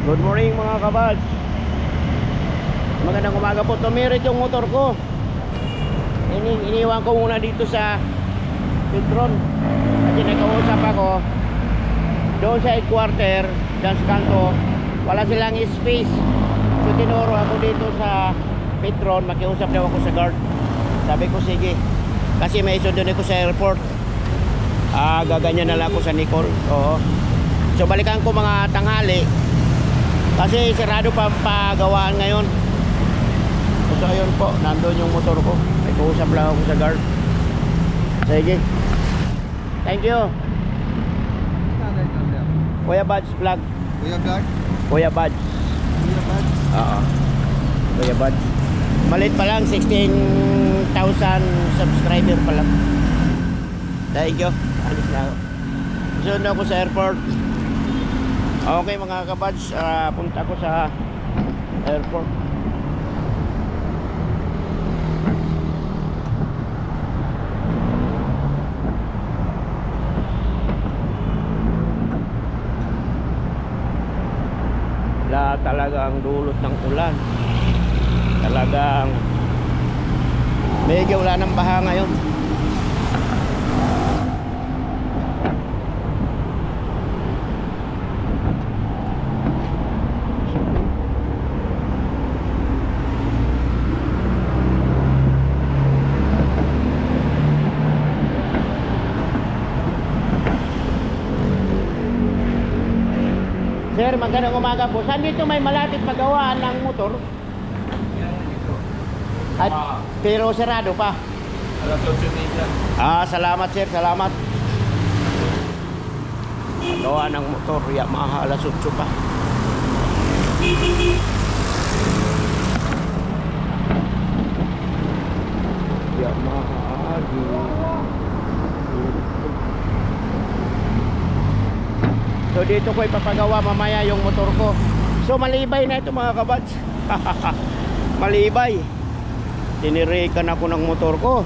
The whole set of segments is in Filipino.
Good morning mga kabads. Magandang umaga po. Tumirit yung motor ko. Iniwan ko muna dito sa Petron. Kasi nagkausap ako doon sa headquarter, dyan sa kanto. Wala silang space. So tinuro ako dito sa Petron. Makiusap daw ako sa guard. Sabi ko sige, kasi may isundun ako sa airport. Gaganyan na lang ako sa Nicole. Oo. So balikan ko mga tanghali, kasi sarado pa ang pagawaan ngayon. So ayun po, nandun yung motor ko. May kausap lang ako sa guard. Sige, thank you. Kuya Badge vlog. Kuya Vlog? Kuya Badge. Kuya Vlog? Oo, Kuya Badge. Malit pa lang, 16,000 subscriber pa lang. Thank you. Alis na ako. Sunod ako sa airport. Okay mga kabads, punta ko sa airport. Wala talagang dulot ng ulan. Talagang medyo wala ng baha ngayon. Sir, magandang umaga po. Saan dito may malapit pagawaan ng motor? At, pero sarado pa. Salamat sir, salamat. Pagawaan ng motor, Yamaha alas 8 pa. Yamaha So dito ko ipapagawa mamaya yung motor ko. So malibay na ito mga kabads. Malibay. Tinirikan ako ng motor ko.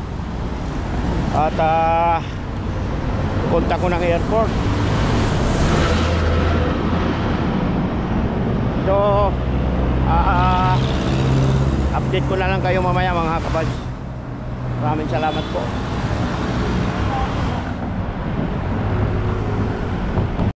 At punta ko ng airport. So update ko na lang kayo mamaya mga kabads. Maraming salamat po.